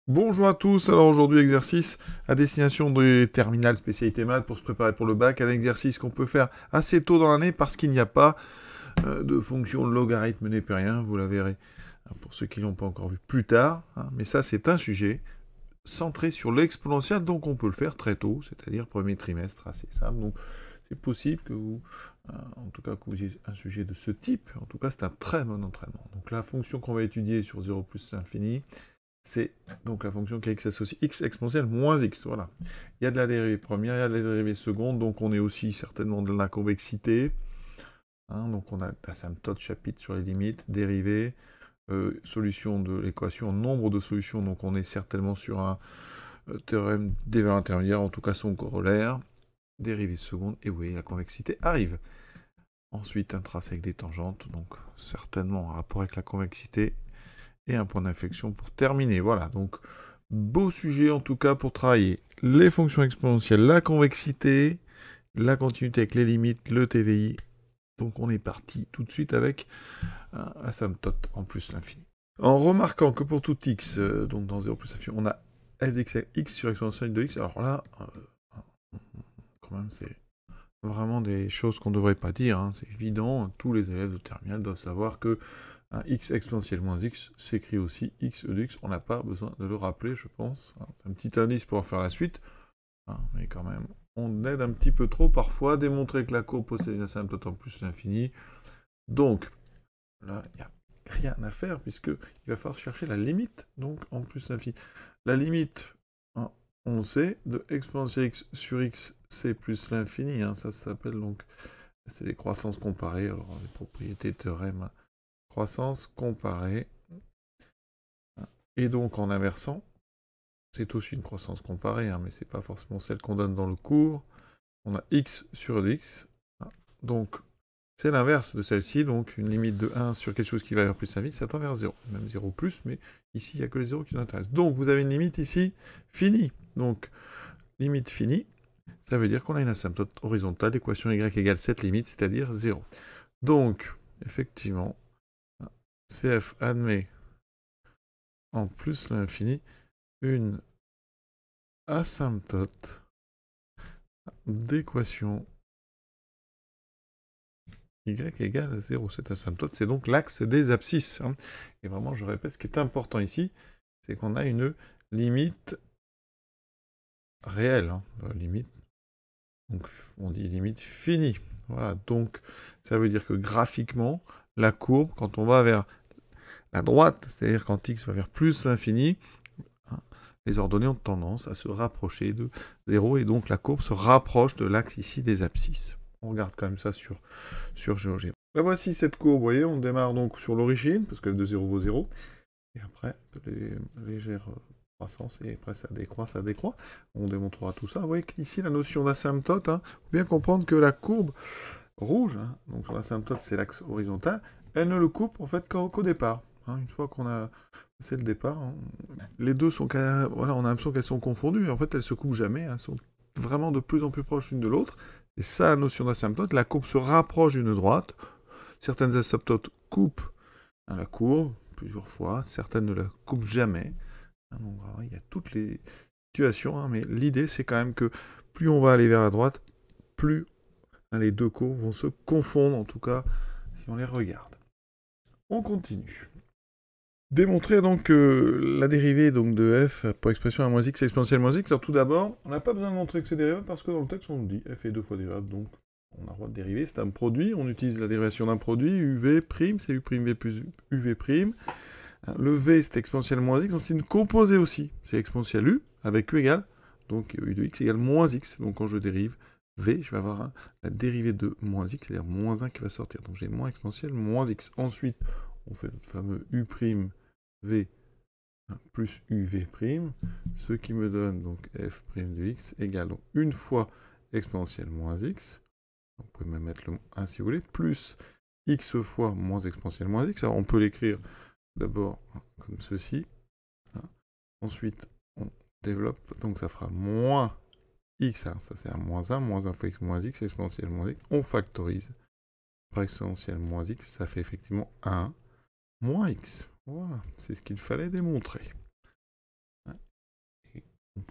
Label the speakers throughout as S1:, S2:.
S1: Bonjour à tous, alors aujourd'hui exercice à destination des terminales spécialité maths pour se préparer pour le bac, un exercice qu'on peut faire assez tôt dans l'année parce qu'il n'y a pas de fonction logarithme népérien, vous la verrez pour ceux qui ne l'ont pas encore vu plus tard, mais ça c'est un sujet centré sur l'exponentielle, donc on peut le faire très tôt, c'est-à-dire premier trimestre, assez simple, donc c'est possible que vous, en tout cas que vous ayez un sujet de ce type, en tout cas c'est un très bon entraînement. Donc la fonction qu'on va étudier sur 0 plus l'infini, c'est donc la fonction qui x associe x exponentielle moins x, voilà. Il y a de la dérivée première, il y a de la dérivée seconde, donc on est aussi certainement de la convexité. Donc on a l'asymptote chapitre sur les limites, dérivée, solution de l'équation, nombre de solutions, donc on est certainement sur un théorème des valeurs intermédiaires, en tout cas son corollaire, dérivée seconde, et oui, la convexité arrive. Ensuite, un tracé avec des tangentes, donc certainement en rapport avec la convexité, et un point d'inflexion pour terminer. Voilà, donc beau sujet en tout cas pour travailler les fonctions exponentielles, la convexité, la continuité avec les limites, le TVI. Donc on est parti tout de suite avec un asymptote en plus l'infini. En remarquant que pour tout x, donc dans 0 plus l'infini, on a f de x sur exponentielle de x, alors là, quand même c'est vraiment des choses qu'on ne devrait pas dire, c'est évident, tous les élèves de terminale doivent savoir que x exponentielle moins x s'écrit aussi x e de x, on n'a pas besoin de le rappeler, je pense. C'est un petit indice pour faire la suite, mais quand même, on aide un petit peu trop parfois, démontrer que la courbe possède une asymptote en plus l'infini. Donc, là, il n'y a rien à faire, puisqu'il va falloir chercher la limite, donc en plus l'infini. La limite, on sait, de exponentielle x sur x, c'est plus l'infini, ça s'appelle donc, c'est les croissances comparées, alors les propriétés théorème, croissance comparée. Et donc en inversant, c'est aussi une croissance comparée, mais c'est pas forcément celle qu'on donne dans le cours. On a x sur x. Donc c'est l'inverse de celle-ci, donc une limite de 1 sur quelque chose qui va vers plus l'infini, ça tend vers 0. Même 0 plus, mais ici il n'y a que les 0 qui nous intéressent. Donc vous avez une limite ici finie. Donc limite finie, ça veut dire qu'on a une asymptote horizontale d'équation y égale cette limite, c'est-à-dire 0. Donc, effectivement, CF admet en plus l'infini une asymptote d'équation y égale à 0. Cette asymptote, c'est donc l'axe des abscisses. Et vraiment, je répète, ce qui est important ici, c'est qu'on a une limite réelle. Limite, donc on dit limite finie. Voilà, donc ça veut dire que graphiquement, la courbe, quand on va vers la droite, c'est-à-dire quand x va vers plus l'infini, les ordonnées ont tendance à se rapprocher de 0, et donc la courbe se rapproche de l'axe ici des abscisses. On regarde quand même ça sur GeoGebra. La voici cette courbe, vous voyez, on démarre donc sur l'origine, parce que f de 0 vaut 0, et après, les légères croissance, et après ça décroît. On démontrera tout ça. Vous voyez qu'ici, la notion d'asymptote, faut bien comprendre que la courbe rouge, donc l'asymptote c'est l'axe horizontal, elle ne le coupe en fait qu'au départ. Une fois qu'on a passé le départ, les deux sont, voilà, on a l'impression qu'elles sont confondues, en fait elles se coupent jamais, elles sont vraiment de plus en plus proches l'une de l'autre. Et ça, la notion d'asymptote, la courbe se rapproche d'une droite. Certaines asymptotes coupent la courbe plusieurs fois, certaines ne la coupent jamais. Donc, il y a toutes les situations, mais l'idée c'est quand même que plus on va aller vers la droite, plus les deux courbes vont se confondre, en tout cas si on les regarde. On continue. Démontrer donc la dérivée donc, de f pour expression à moins x exponentielle moins x. Alors tout d'abord, on n'a pas besoin de montrer que c'est dérivable parce que dans le texte on nous dit f est deux fois dérivable, donc on a le droit de dériver, c'est un produit, on utilise la dérivation d'un produit, uv', c'est u'v plus uv'. Le v c'est exponentielle moins x, donc c'est une composée aussi, c'est exponentielle u avec u égale, donc u de x égale moins x, donc quand je dérive v, je vais avoir la dérivée de moins x, c'est-à-dire moins 1 qui va sortir, donc j'ai moins exponentielle moins x. Ensuite, on fait le fameux u' v plus uv', ce qui me donne donc f' de x égale donc une fois exponentielle moins x, vous pouvez même mettre le 1 si vous voulez, plus x fois moins exponentielle moins x. Alors on peut l'écrire d'abord comme ceci, ensuite on développe, donc ça fera moins x, ça c'est un moins 1 fois x moins x, exponentielle moins x, on factorise par exponentielle moins x, ça fait effectivement 1 moins x. Voilà, c'est ce qu'il fallait démontrer.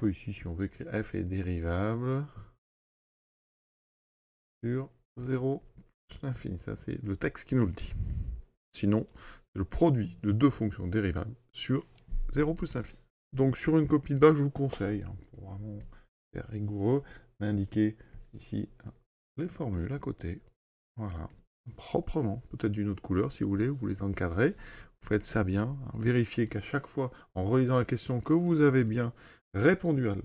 S1: peut ici, si on veut écrire f est dérivable sur 0 plus l'infini. Ça, c'est le texte qui nous le dit. Sinon, c'est le produit de deux fonctions dérivables sur 0 plus l'infini. Donc, sur une copie de base, je vous conseille, hein, pour vraiment faire rigoureux, d'indiquer ici les formules à côté. Voilà. Proprement, peut-être d'une autre couleur si vous voulez, vous les encadrez. Vous faites ça bien. Hein. Vérifiez qu'à chaque fois, en relisant la question, que vous avez bien répondu à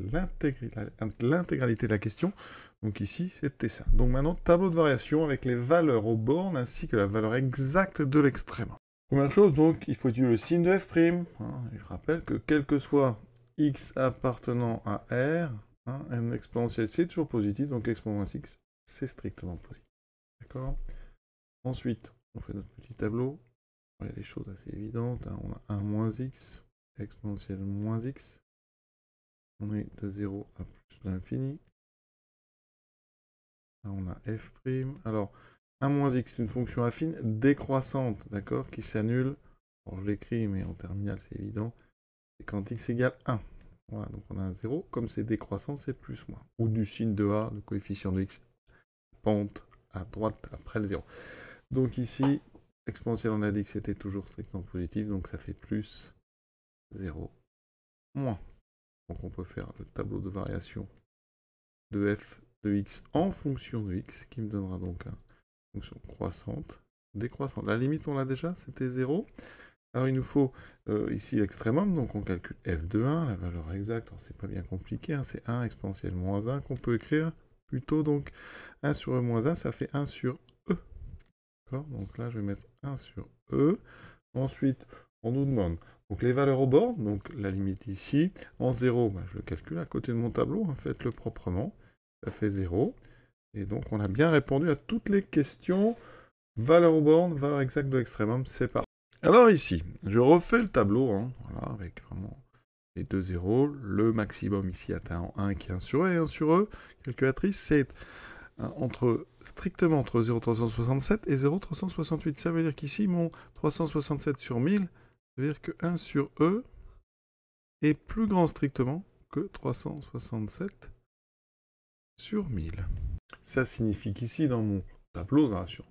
S1: l'intégralité de la question. Donc ici, c'était ça. Donc maintenant, tableau de variation avec les valeurs aux bornes ainsi que la valeur exacte de l'extrême. Première chose, donc, il faut utiliser le signe de f'. Hein. Je rappelle que quel que soit x appartenant à R, hein, un exponentiel c'est toujours positif, donc exponentiel x, c'est strictement positif. D'accord? Ensuite, on fait notre petit tableau. Il y a des choses assez évidentes. Hein. On a 1 moins x, exponentielle moins x. On est de 0 à plus l'infini. Là, on a f'. Alors, 1 moins x, c'est une fonction affine décroissante, d'accord, qui s'annule. Alors, je l'écris, mais en terminale, c'est évident. C'est quand x égale 1. Voilà, donc on a un 0. Comme c'est décroissant, c'est plus moins. Ou du signe de a, le coefficient de x, pente à droite après le 0. Donc ici, exponentielle, on a dit que c'était toujours strictement positif, donc ça fait plus 0, moins. Donc on peut faire le tableau de variation de f de x en fonction de x, qui me donnera donc une fonction croissante, décroissante. La limite, on l'a déjà, c'était 0. Alors il nous faut ici l'extrémum, donc on calcule f de 1, la valeur exacte, c'est pas bien compliqué, hein, c'est 1 exponentielle moins 1 qu'on peut écrire plutôt, donc 1 sur e moins 1, ça fait 1 sur e. Donc là, je vais mettre 1 sur e. Ensuite, on nous demande donc les valeurs au bord, donc la limite ici. En 0, je le calcule à côté de mon tableau, hein, faites-le proprement. Ça fait 0. Et donc, on a bien répondu à toutes les questions. Valeur au bord, valeur exacte de l'extrémum, c'est parti. Alors ici, je refais le tableau, hein, voilà, avec vraiment les deux zéros. Le maximum ici atteint en 1 qui est 1 sur e et 1 sur e. Calculatrice, c'est strictement entre 0,367 et 0,368. Ça veut dire qu'ici, mon 367 sur 1000, ça veut dire que 1 sur E est plus grand strictement que 367 sur 1000. Ça signifie qu'ici, dans mon tableau de variation,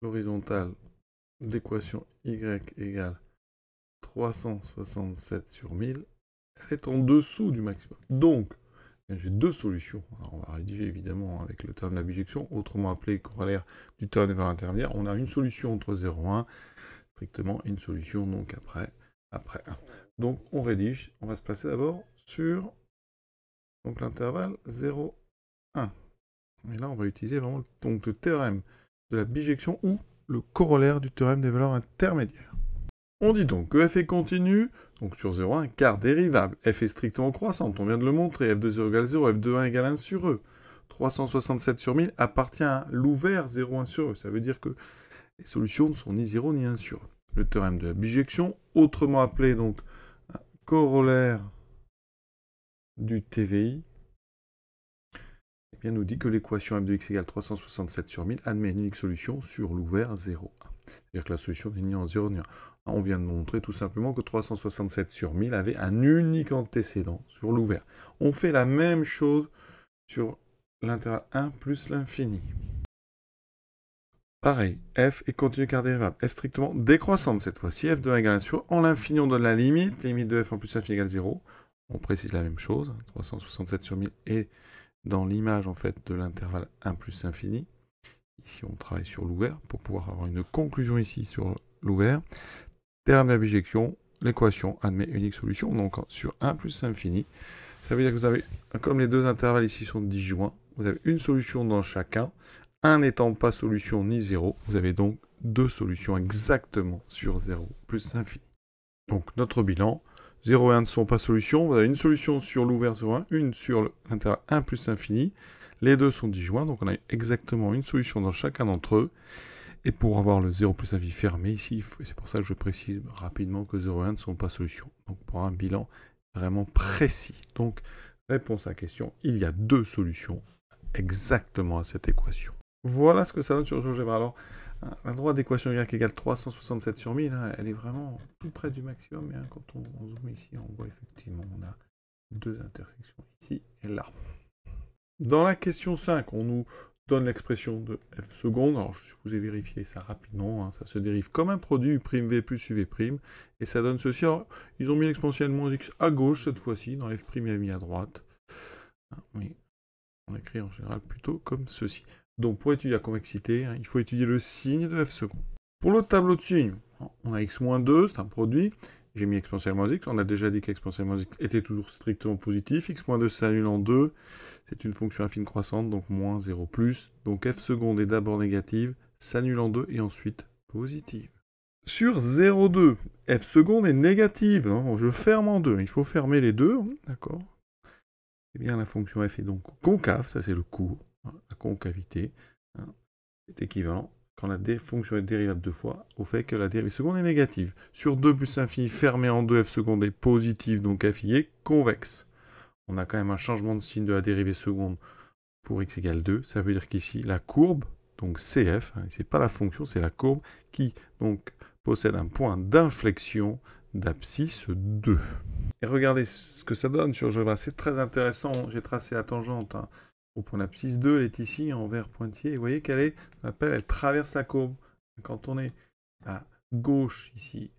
S1: l'horizontale d'équation y égale 367 sur 1000, elle est en dessous du maximum. Donc, j'ai deux solutions. Alors, on va rédiger évidemment avec le terme de la bijection, autrement appelé corollaire du terme des valeurs intermédiaires. On a une solution entre 0 et 1, strictement, et une solution donc après 1. Donc on rédige, on va se placer d'abord sur l'intervalle 0, 1. Et là on va utiliser vraiment le théorème de la bijection ou le corollaire du théorème des valeurs intermédiaires. On dit donc que f est continu, donc sur 0,1, car dérivable. F est strictement croissante, on vient de le montrer. f de 0 égale 0, f de 1 égale 1 sur e. 367 sur 1000 appartient à l'ouvert 0,1 sur e. Ça veut dire que les solutions ne sont ni 0 ni 1 sur e. Le théorème de la bijection, autrement appelé donc un corollaire du TVI, eh bien, nous dit que l'équation f de x égale 367 sur 1000 admet une unique solution sur l'ouvert 0,1. C'est-à-dire que la solution n'est ni en 0 ni en 1. On vient de montrer tout simplement que 367 sur 1000 avait un unique antécédent sur l'ouvert. On fait la même chose sur l'intervalle 1 plus l'infini. Pareil, f est continu car dérivable. F strictement décroissante cette fois-ci. F de 1 égale 1 sur en l'infini, on donne la limite. Limite de f en plus infini égale 0. On précise la même chose. 367 sur 1000 est dans l'image en fait de l'intervalle 1 plus infini. Ici, on travaille sur l'ouvert pour pouvoir avoir une conclusion ici sur l'ouvert. Théorème de la bijection, l'équation admet unique solution, donc sur 1 plus infini. Ça veut dire que vous avez, comme les deux intervalles ici sont disjoints, vous avez une solution dans chacun. 1 n'étant pas solution ni 0, vous avez donc deux solutions exactement sur 0 plus infini. Donc notre bilan, 0 et 1 ne sont pas solutions, vous avez une solution sur l'ouvert 0,1, une sur l'intervalle 1 plus infini. Les deux sont disjoints, donc on a exactement une solution dans chacun d'entre eux. Et pour avoir le 0 plus infini fermé ici, c'est pour ça que je précise rapidement que 0 et 1 ne sont pas solutions. Donc pour un bilan vraiment précis. Donc réponse à la question, il y a deux solutions exactement à cette équation. Voilà ce que ça donne sur GeoGebra. Alors, la droite d'équation y égale 367 sur 1000, hein, elle est vraiment tout près du maximum. Hein, quand on zoome ici, on voit effectivement, on a deux intersections ici et là. Dans la question 5, on nous donne l'expression de f seconde. Alors, je vous ai vérifié ça rapidement. Hein. Ça se dérive comme un produit u'v plus uv'. Et ça donne ceci. Alors, ils ont mis l'exponentielle moins x à gauche cette fois-ci. Dans f', il a mis à droite. Oui, on écrit en général plutôt comme ceci. Donc, pour étudier la convexité, hein, il faut étudier le signe de f seconde. Pour le tableau de signes, on a x-2, c'est un produit. J'ai mis exponentielle moins x. On a déjà dit qu'exponentielle moins x était toujours strictement positif. x-2 s'annule en 2. C'est une fonction affine croissante, donc moins 0 plus. Donc f seconde est d'abord négative, s'annule en 2 et ensuite positive. Sur 0,2, f seconde est négative. Hein, je ferme en 2. Il faut fermer les deux, d'accord. Eh bien, la fonction f est donc concave, ça c'est le cours. Hein, la concavité hein, est équivalent quand la fonction est dérivable deux fois au fait que la dérivée seconde est négative. Sur 2 plus infini, fermé en 2, f seconde est positive, donc f est convexe. On a quand même un changement de signe de la dérivée seconde pour x égale 2. Ça veut dire qu'ici, la courbe, donc CF, hein, c'est pas la fonction, c'est la courbe, qui donc possède un point d'inflexion d'abscisse 2. Et regardez ce que ça donne sur GeoGebra, c'est très intéressant. J'ai tracé la tangente hein, au point d'abscisse 2, elle est ici en vert pointillé. Et vous voyez qu'elle est, on appelle, elle traverse la courbe. Quand on est à gauche ici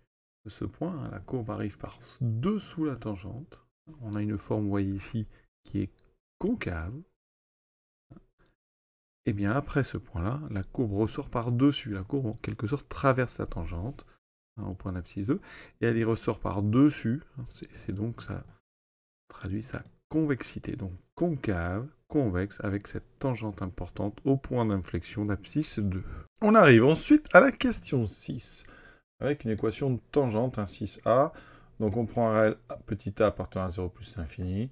S1: de ce point, hein, la courbe arrive par dessous la tangente. On a une forme, vous voyez ici, qui est concave. Et bien après ce point-là, la courbe ressort par-dessus. La courbe, en quelque sorte, traverse la tangente hein, au point d'abscisse 2. Et elle y ressort par-dessus. C'est donc ça traduit sa convexité. Donc concave, convexe, avec cette tangente importante au point d'inflexion d'abscisse 2. On arrive ensuite à la question 6, avec une équation de tangente, un 6a. Donc on prend un réel petit a appartenant à 0 plus l'infini.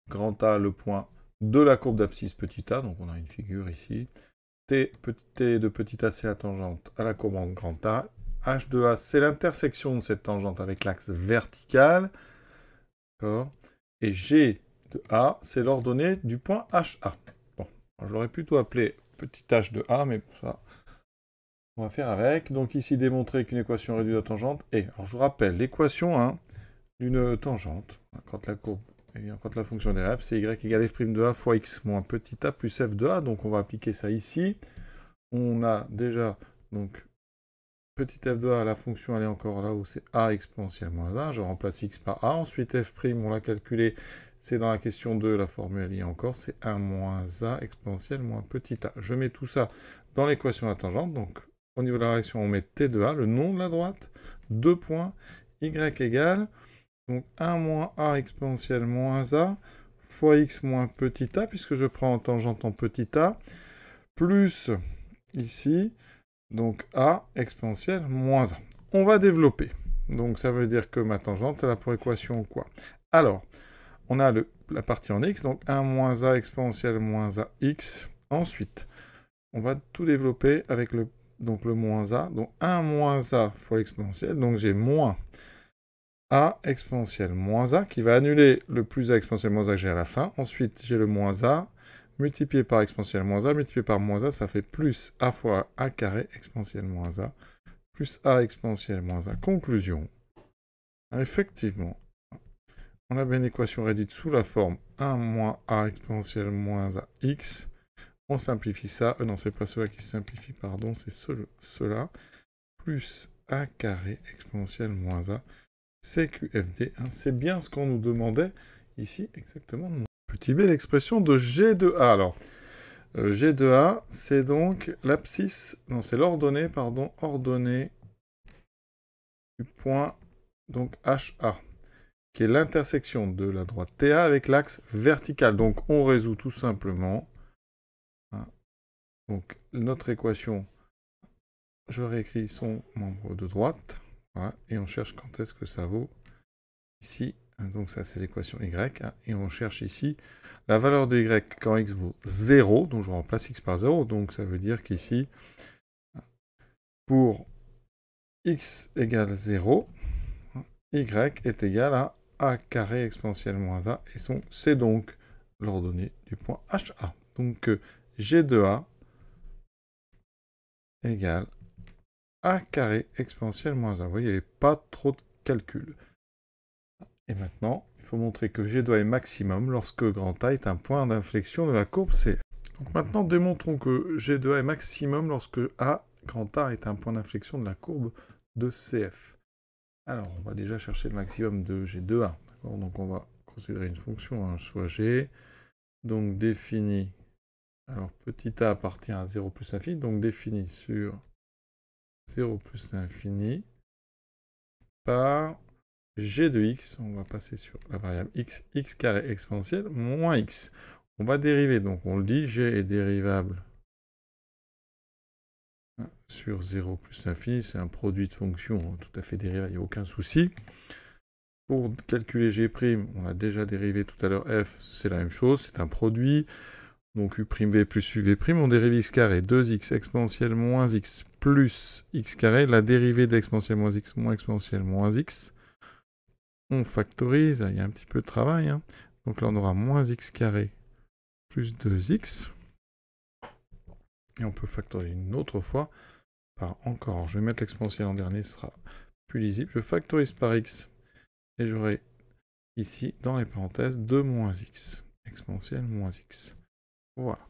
S1: Grand A, le point de la courbe d'abscisse petit a. Donc on a une figure ici. T de petit a, c'est la tangente à la courbe en grand A. H de A, c'est l'intersection de cette tangente avec l'axe vertical. D'accord. Et G de A, c'est l'ordonnée du point HA. Bon, je l'aurais plutôt appelé petit h de A, mais pour ça, on va faire avec. Donc ici, démontrer qu'une équation réduite de la tangente est, alors je vous rappelle, l'équation hein, d'une tangente, quand la courbe, eh bien, quand la fonction est dérivable, c'est y égale f' de a fois x moins petit a plus f de a. Donc on va appliquer ça ici. On a déjà, donc, petit f de a, la fonction elle est encore là où c'est a exponentielle moins a. Je remplace x par a. Ensuite f', on l'a calculé, c'est dans la question 2, la formule elle y est encore, c'est 1 moins a exponentielle moins petit a. Je mets tout ça dans l'équation de la tangente, donc au niveau de la réaction, on met t de a, le nom de la droite, 2 points, y égale, donc 1 moins a exponentielle moins a, fois x moins petit a, puisque je prends en tangente en petit a, plus ici, donc a exponentielle moins a. On va développer. Donc ça veut dire que ma tangente, elle a pour équation quoi? Alors, on a la partie en x, donc 1 moins a exponentielle moins a x. Ensuite, on va tout développer avec le moins a. Donc 1 moins a fois l'exponentielle. Donc j'ai moins a exponentielle moins a qui va annuler le plus a exponentielle moins a que j'ai à la fin. Ensuite, j'ai le moins a multiplié par exponentielle moins a, multiplié par moins a, ça fait plus a fois a carré exponentielle moins a, plus a exponentielle moins a. Conclusion. Effectivement, on a bien une équation réduite sous la forme 1 moins a exponentielle moins a x. On simplifie ça. Non, c'est pas cela qui se simplifie, pardon, c'est cela. Plus a carré exponentielle moins a. CQFD. Hein, c'est bien ce qu'on nous demandait ici, exactement. Petit b, l'expression de G de A. Alors, G de A, c'est donc l'abscisse, non, c'est l'ordonnée, pardon, ordonnée du point, donc HA, qui est l'intersection de la droite TA avec l'axe vertical. Donc, on résout tout simplement. Hein, donc, notre équation, je réécris son membre de droite, voilà, et on cherche quand est-ce que ça vaut ici. Donc ça, c'est l'équation y. Hein, et on cherche ici la valeur de y quand x vaut 0. Donc je remplace x par 0. Donc ça veut dire qu'ici, pour x égale 0, y est égal à a carré exponentielle moins a. Et c'est donc l'ordonnée du point HA. Donc g de a égale a carré exponentielle moins a. Vous voyez, il n'y avait pas trop de calcul. Et maintenant, il faut faut montrer que G de A est maximum lorsque grand A est un point d'inflexion de la courbe CF. Donc maintenant, démontrons que G de A est maximum lorsque A, grand A, est un point d'inflexion de la courbe de CF. Alors, on va déjà chercher le maximum de G de A. Donc, on va considérer une fonction, hein, soit G, donc définie. Alors, petit a appartient à 0 plus l'infini, donc défini sur 0 plus l'infini par G de x. On va passer sur la variable x, x carré exponentielle moins x. On va dériver, donc on le dit, G est dérivable sur 0 plus l'infini. C'est un produit de fonction tout à fait dérivable, il n'y a aucun souci. Pour calculer G', on a déjà dérivé tout à l'heure f, c'est la même chose, c'est un produit. Donc u'v plus uv', on dérive x carré, 2x exponentielle moins x plus x carré, la dérivée d'exponentielle moins x moins exponentielle moins x. On factorise, il y a un petit peu de travail, hein. Donc là on aura moins x carré plus 2x. Et on peut factoriser une autre fois par encore. Je vais mettre l'exponentielle en dernier, ce sera plus lisible. Je factorise par x et j'aurai ici, dans les parenthèses, 2 moins x. Exponentielle moins x. Voilà.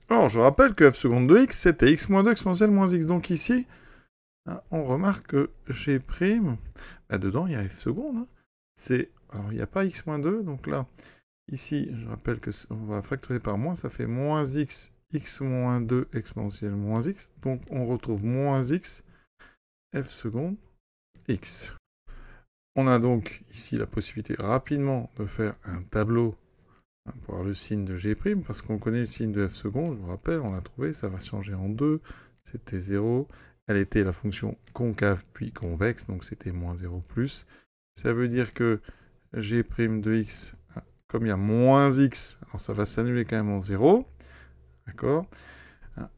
S1: Alors, je rappelle que f seconde de x, c'était x moins 2 exponentielle moins x. Donc ici, hein, on remarque que G', bah, dedans, il y a f seconde. Hein. Alors, il n'y a pas x moins 2, donc là, ici, je rappelle que on va factoriser par moins, ça fait moins x, x moins 2 exponentielle moins x. Donc, on retrouve moins x, f seconde, x. On a donc ici la possibilité rapidement de faire un tableau pour avoir le signe de G', parce qu'on connaît le signe de f seconde, je vous rappelle, on l'a trouvé, ça va changer en 2, c'était 0, elle était la fonction concave puis convexe, donc c'était moins 0 plus. Ça veut dire que G' de x, comme il y a moins x, alors ça va s'annuler quand même en 0, d'accord,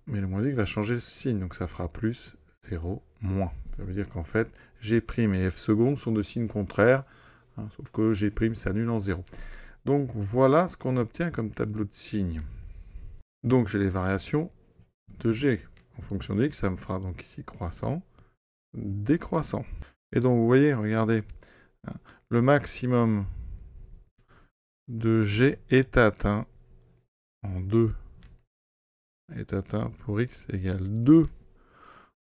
S1: mais le moins x va changer de signe, donc ça fera plus 0, moins. Ça veut dire qu'en fait, G' et f seconde sont de signes contraires, hein, sauf que G' s'annule en 0. Donc voilà ce qu'on obtient comme tableau de signes. Donc j'ai les variations de G. En fonction de x, ça me fera donc ici croissant, décroissant. Et donc vous voyez, regardez, le maximum de G est atteint en 2. Est atteint pour x égale 2.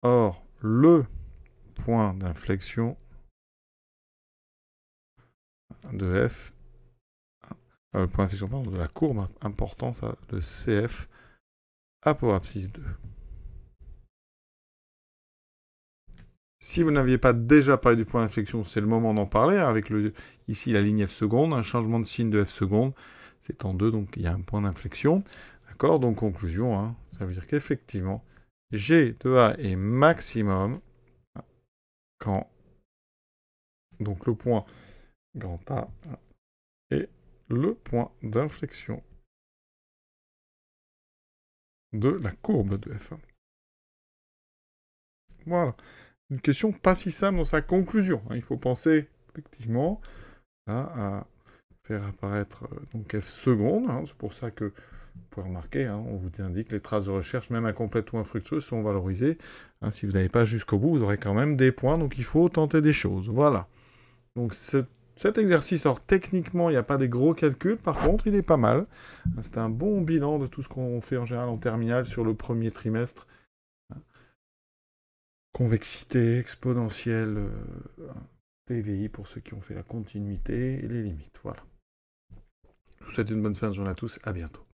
S1: Or, le point d'inflexion de f, le point d'inflexion de la courbe important, ça, de CF, a pour abscisse 2. Si vous n'aviez pas déjà parlé du point d'inflexion, c'est le moment d'en parler, hein, avec ici la ligne f seconde, un changement de signe de f seconde, c'est en 2, donc il y a un point d'inflexion. D'accord, donc conclusion, hein, ça veut dire qu'effectivement, G de A est maximum quand donc le point grand A est le point d'inflexion de la courbe de f1. Voilà. Une question pas si simple dans sa conclusion. Hein. Il faut penser, effectivement, à faire apparaître donc f seconde. Hein. C'est pour ça que, vous pouvez remarquer, hein, on vous indique les traces de recherche, même incomplètes ou infructueuses, sont valorisées. Hein. Si vous n'allez pas jusqu'au bout, vous aurez quand même des points, donc il faut tenter des choses. Voilà. Donc cet exercice, alors techniquement, il n'y a pas des gros calculs, par contre, il est pas mal. C'est un bon bilan de tout ce qu'on fait en général en terminale sur le premier trimestre. Convexité, exponentielle, TVI pour ceux qui ont fait la continuité et les limites. Voilà. Je vous souhaite une bonne fin de journée à tous, à bientôt.